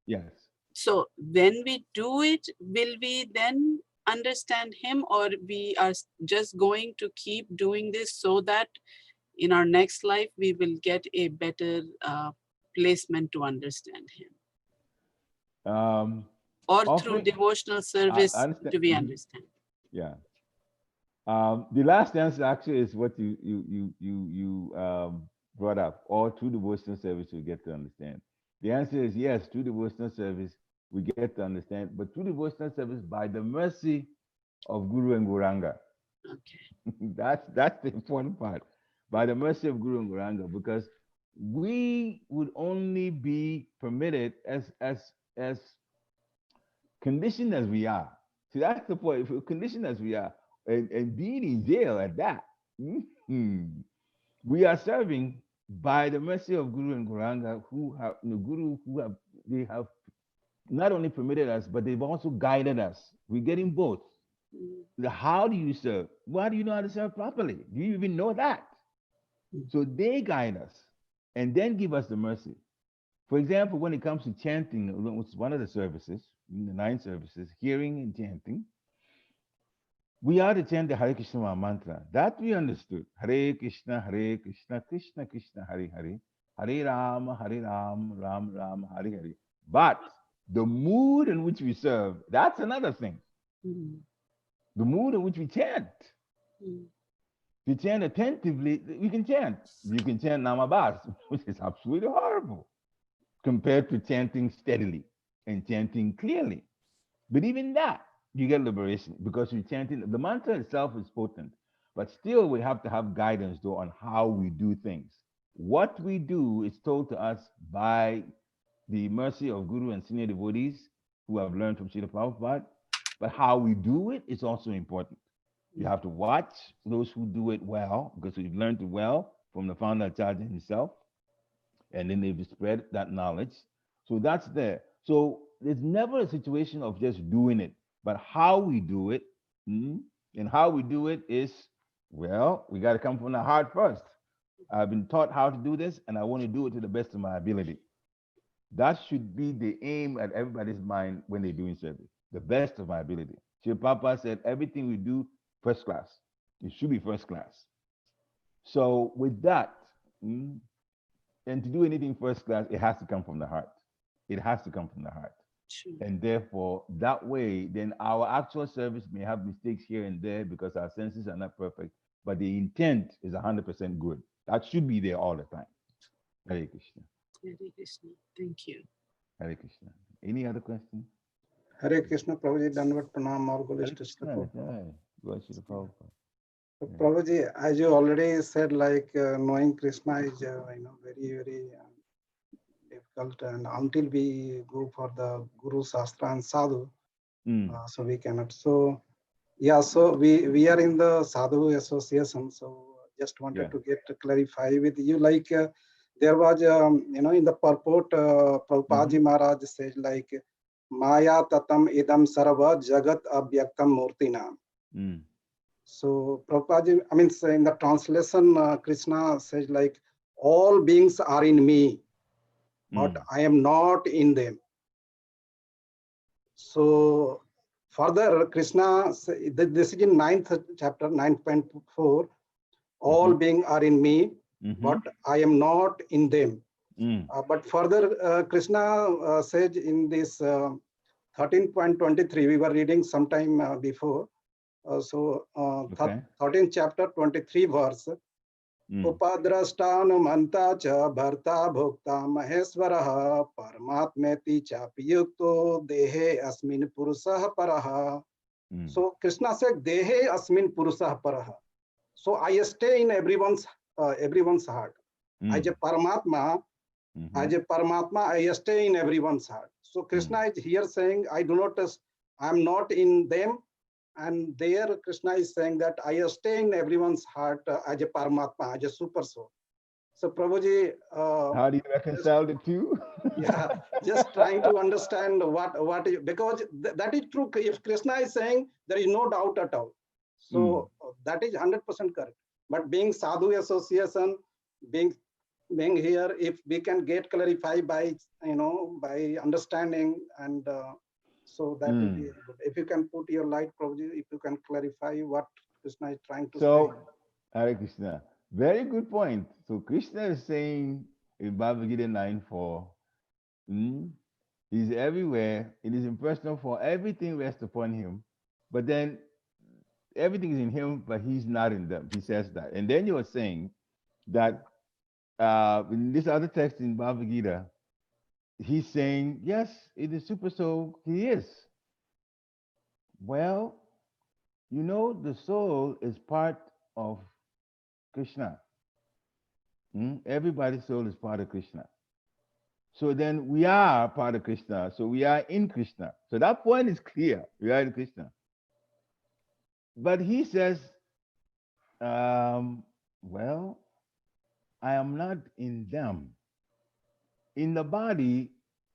Yes. So when we do it, will we then understand him, or we are just going to keep doing this so that in our next life we will get a better placement to understand him? Or through devotional service do we understand? Yeah. The last answer actually is what you brought up. Or through devotional service we get to understand. The answer is yes, through devotional service we get to understand, but through devotional service by the mercy of Guru and Gauranga. Okay. That's the important part. By the mercy of Guru and Gauranga, because we would only be permitted as conditioned as we are. See, that's the point. If we're conditioned as we are, and being in jail at that, we are serving by the mercy of Guru and Gauranga, they have not only permitted us, but they've also guided us. We're getting both. How do you serve? Why do you know how to serve properly? Do you even know that? So they guide us and then give us the mercy. For example, when it comes to chanting, which is one of the services, the 9 services, hearing and chanting, we are to chant the Hare Krishna mantra. That we understood. Hare Krishna, Krishna Krishna, Hare Hare, Hare Rama, Ram Ram, Hare Hare. But the mood in which we serve, that's another thing. The mood in which we chant. If you chant attentively, you can chant. You can chant Namabas, which is absolutely horrible compared to chanting steadily and chanting clearly. But even that, you get liberation because you're chanting. The mantra itself is potent, but still we have to have guidance though on how we do things. What we do is told to us by the mercy of Guru and senior devotees who have learned from Srila Prabhupada, but how we do it is also important. You have to watch those who do it well because we've learned it well from the founder Acharya himself, and then they've spread that knowledge. So that's there. So there's never a situation of just doing it, but how we do it, and how we do it is, well, we got to come from the heart first. I've been taught how to do this, and I want to do it to the best of my ability. That should be the aim at everybody's mind when they're doing service, the best of my ability. Sri Papa said, everything we do, first class. It should be first class. So with that, and to do anything first class, it has to come from the heart. It has to come from the heart. Sure. And therefore, that way, then our actual service may have mistakes here and there because our senses are not perfect, but the intent is 100% good. That should be there all the time. Hare Krishna. Hare Krishna. Thank you. Hare Krishna. Any other questions? Hare Krishna, Prabhuji, Dandavat Pranam, all Hare good to Krishna. Go Srila Prabhupada. So, Prabhuji, as you already said, like knowing Krishna is very, very difficult, and until we go for the Guru Shastra and Sadhu, so we cannot. So yeah, so we are in the Sadhu Association. So just wanted to get to clarify with you, like there was in the purport, Prabhupada Ji Maharaj says like Maya tatam idam sarva jagat abhyaktam murtina. So Prabhupada Ji, I mean, in the translation, Krishna says like all beings are in me, but I am not in them. So further, Krishna, this is in 9th chapter, 9.4, all beings are in me, but I am not in them. But further, Krishna says in this 13.23, we were reading sometime before. 13th chapter, 23 verse. Upadrashtanumanta cha bharta bhokta maheswaraha paramatmeti chapiyukto dehe asmin purusah paraha. So Krishna said, dehe asmin purusah paraha. So I stay in everyone's heart. As a Paramatma, I stay in everyone's heart. So Krishna is here saying, I'm not in them. And there Krishna is saying that I stay in everyone's heart as a Paramatma, as a super soul. So Prabhuji, how do you reconcile the two? Yeah, just trying to understand because that is true. If Krishna is saying, there is no doubt at all. So that is 100% correct. But being Sadhu Association, being here, if we can get clarified by by understanding, and so that will be good. If you can put your light, Prabhuji, if you can clarify what Krishna is trying to say. Hare Krishna, very good point. So Krishna is saying in Bhagavad Gita 9:4, he's everywhere. It is impersonal, for everything rests upon him. But then everything is in him, but he's not in them. He says that. And then you are saying that in this other text in Bhagavad Gita, he's saying, yes, it is super soul, he is. Well, the soul is part of Krishna. Everybody's soul is part of Krishna. So then we are part of Krishna. So we are in Krishna. So that point is clear. We are in Krishna. But he says, well, I am not in them. In the body,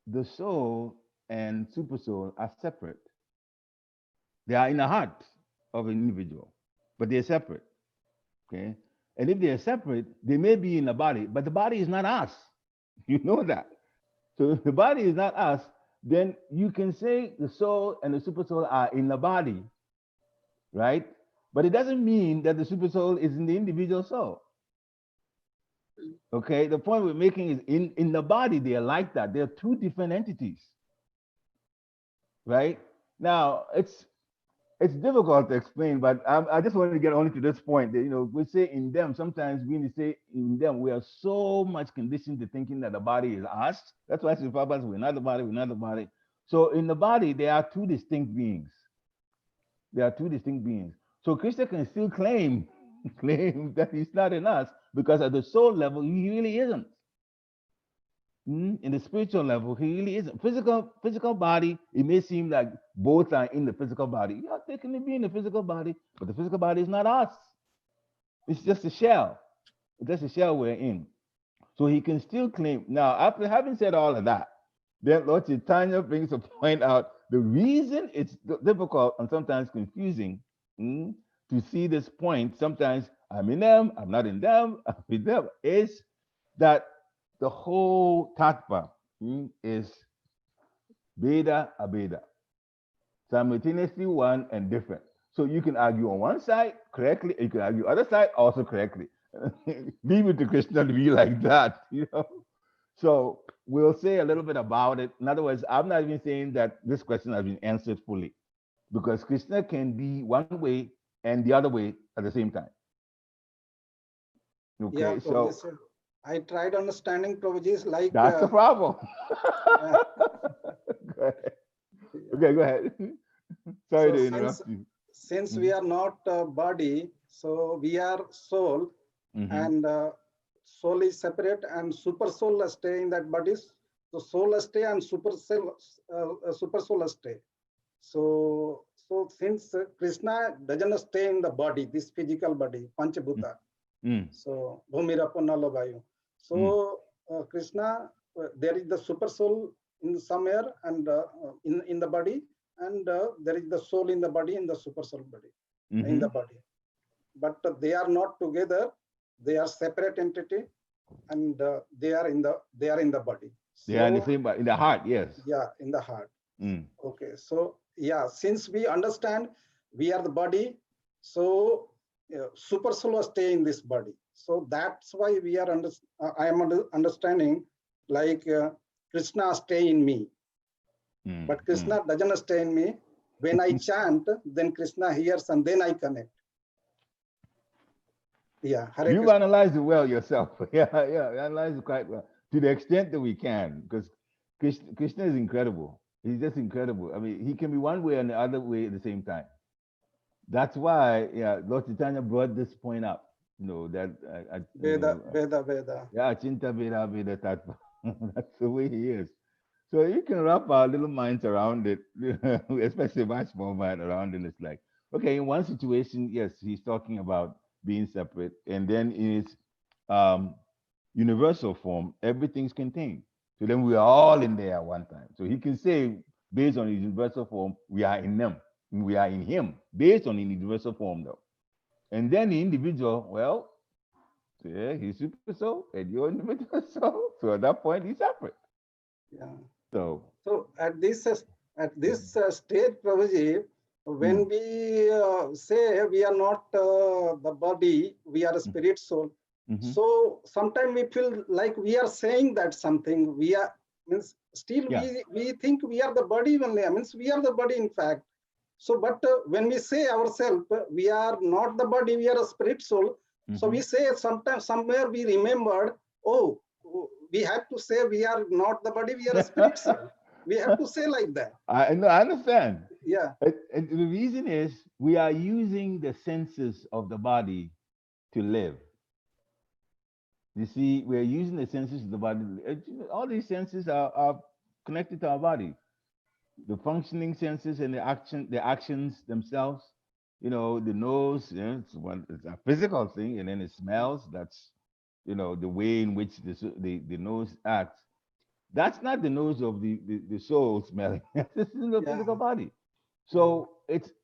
the soul and super soul are separate. They are in the heart of an individual, but they're separate. Okay? And if they're separate, they may be in the body, but the body is not us. You know that. So if the body is not us, then you can say the soul and the super soul are in the body, right? But it doesn't mean that the super soul is in the individual soul. Okay, the point we're making is in the body, they are like that. They're two different entities, right? Now, it's it's difficult to explain, but I just wanted to get only to this point that, we say in them, sometimes when we say in them, we are so much conditioned to thinking that the body is us. That's why Sri Prabhupada says we're not the body, we're not the body. So in the body, there are two distinct beings. There are two distinct beings. So Krishna can still claim that he's not in us, because at the soul level, he really isn't. In the spiritual level, he really isn't. Physical body, it may seem like both are in the physical body. Yeah, they can be in the physical body, but the physical body is not us. It's just a shell. It's just a shell we're in. So he can still claim. Now, after having said all of that, then Lord Chaitanya brings a point out. The reason it's difficult and sometimes confusing to see this point, sometimes I'm in them, I'm not in them, I'm in them, is that the whole tattva is Veda Abeda, simultaneously one and different. So you can argue on one side correctly, you can argue other side also correctly. Leave it to Krishna to be like that, So we'll say a little bit about it. In other words, I'm not even saying that this question has been answered fully, because Krishna can be one way and the other way at the same time. Okay, Yeah, so Prabhuji, sir. I tried understanding Prabhuji is like that's the problem. yeah. Go ahead. Okay, go ahead. Sorry So to interrupt you. since we are not a body, so we are soul, and soul is separate and super soul stay in that body. So soul stay and super soul stay. So since Krishna doesn't stay in the body, this physical body, Panchabhuta. So Bhumirapanala Vayu. So Krishna, there is the super soul in somewhere and in the body, and there is the soul in the body, in the super soul body, in the body. But they are not together. They are separate entity, and they are in the body. So, they are in the same body, in the heart, yes. Yeah, in the heart. Okay, so yeah, since we understand we are the body, so super soul stay in this body. So that's why we are I am understanding like Krishna stay in me, but Krishna doesn't stay in me. When I chant, then Krishna hears and then I connect. Yeah, Hare You've Krishna. analyzed it well yourself. Yeah, analyzed it quite well to the extent that we can, because Krishna is incredible. He's just incredible. I mean, he can be one way and the other way at the same time. That's why, Lord Chaitanya brought this point up. That Veda. Yeah, Chinta Veda Tattva. That's the way he is. So you can wrap our little minds around it, especially my small mind around it. It's like, okay, in one situation, yes, he's talking about being separate, and then in its universal form, everything's contained. So then we are all in there at one time. So he can say, based on his universal form, we are in them, we are in him, based on the universal form, though. And then the individual, well, yeah, he's super soul, and you're individual soul. So at that point, he's separate. Yeah. So at this stage, Prabhuji, when we say we are not the body, we are a spirit soul. So sometimes we feel like we are saying that something. We are means still we think we are the body only. Means we are the body in fact. So but when we say ourselves, we are not the body. We are a spirit soul. So we say sometimes somewhere we remembered. Oh, we have to say we are not the body, we are a spirit soul. We have to say like that. I understand. Yeah. And the reason is we are using the senses of the body to live. You see, we're using the senses of the body. All these senses are connected to our body. The functioning senses and the actions themselves. The nose, it's a physical thing, and then it smells. That's the way in which the nose acts. That's not the nose of the soul smelling. This is the physical body. So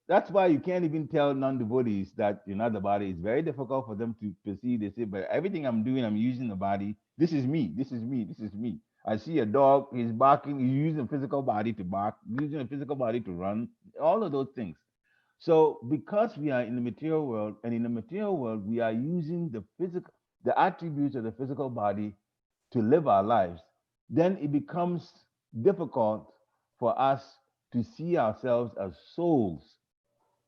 that's why you can't even tell non-devotees that you're not the body. It's very difficult for them to perceive. They say, but everything I'm doing, I'm using the body. This is me. This is me. This is me. I see a dog, he's barking, he's using a physical body to bark, using a physical body to run, all of those things. So because we are in the material world, and in the material world, we are using the attributes of the physical body to live our lives, then it becomes difficult for us to see ourselves as souls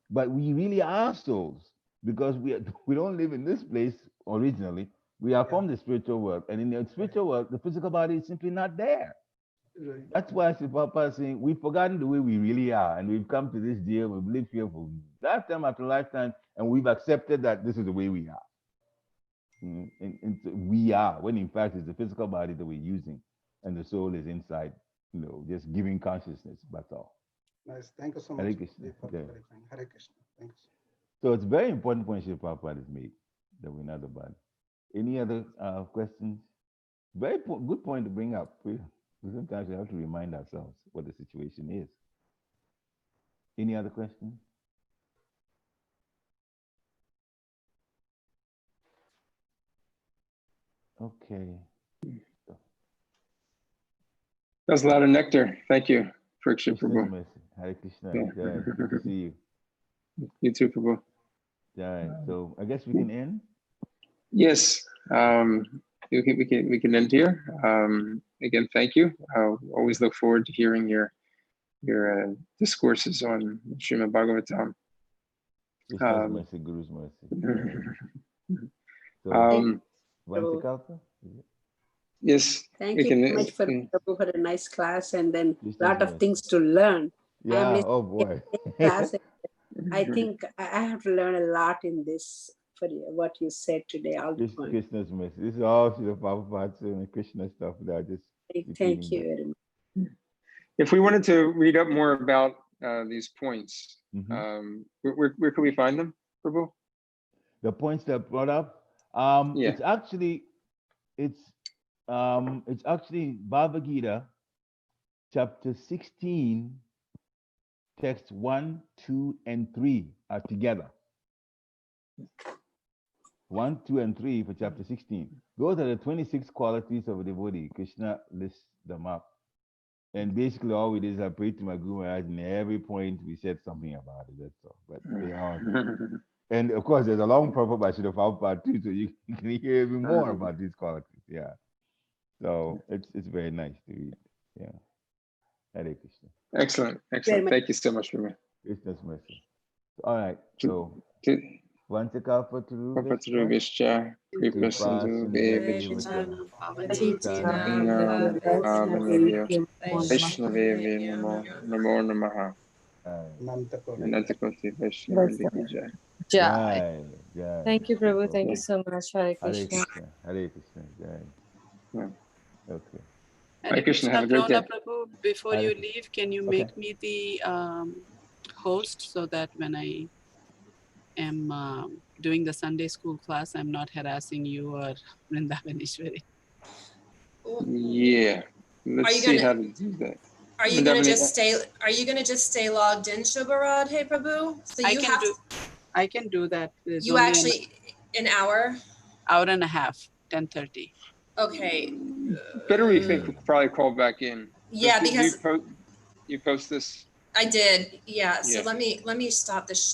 but we really are souls because we don't live in this place originally. We are from the spiritual world, and in the spiritual world, the physical body is simply not there. Right. That's why Sri Prabhupada is saying we've forgotten the way we really are, and we've come to this day, we've lived here for lifetime after lifetime, and we've accepted that this is the way we are. And so we are, when in fact it's the physical body that we're using, and the soul is inside, just giving consciousness. That's all. Nice. Thank you so Hare much. Krishna. For Yeah. clarifying. Hare Krishna. Thank you. So it's a very important point Sri Prabhupada has made, that we're not the body. Any other questions? Very good point to bring up. Sometimes we have to remind ourselves what the situation is. Any other questions? Okay. That's a lot of nectar. Thank you, Pariksit Krishna's Prabhu. mercy. Hare Krishna. Yeah. Jai. Good to see you. You too, Prabhu. Jai. So I guess we can end. Yes, we can end here. Again, thank you. Always look forward to hearing your discourses on Srimad Bhagavatam. Krishna's mercy, Guru's mercy. So, Vantikalpa? Yes. Thank you so much for Prabhu for a nice class, and then a lot of things to learn. Yeah, oh boy. Class. I think I have to learn a lot in this for what you said today. All the time. Krishna's mercy. This is all the Prabhupada and Krishna stuff that I just. Thank you very much. If we wanted to read up more about these points, where could we find them, Prabhu? The points that I brought up. Yeah. It's actually Bhagavad Gita, chapter 16, text 1, 2, and 3 are together. 1, 2, and 3 for chapter 16. Those are the 26 qualities of a devotee. Krishna lists them up. And basically all we did is I prayed to my Guru Maharaj, and every point we said something about it, that's all. But they are. And of course, there's a long purport by Srila Prabhupada too, so you can hear even more about these qualities. Yeah. So it's very nice to read. Yeah. Hare Krishna. Excellent. Thank you so much, Prabhu. Krishna's mercy. All right. So Vantikalpa Vishcha, Kripasindu Devaccha, Vaishnavevi Namo Namaha. Anantakoti Vaishnava Jai. Thank you, Prabhu. Thank you so much. Hare Krishna. Hare Krishna. Jai. Okay. Hare Krishna. Have a great day. Prabhu, before you leave, can you make me the host so that when I am doing the Sunday school class, I'm not harassing you or Vrindavaneshwari? Yeah. Let's see how to do that. Are you gonna just stay? Are you gonna just stay logged in, Shubharad? Hey, Prabhu. So I can do that. There's you actually an hour and a half, 10:30. Okay. Better we think we'll probably call back in. Yeah, because you post this. I did. Yeah. So let me stop this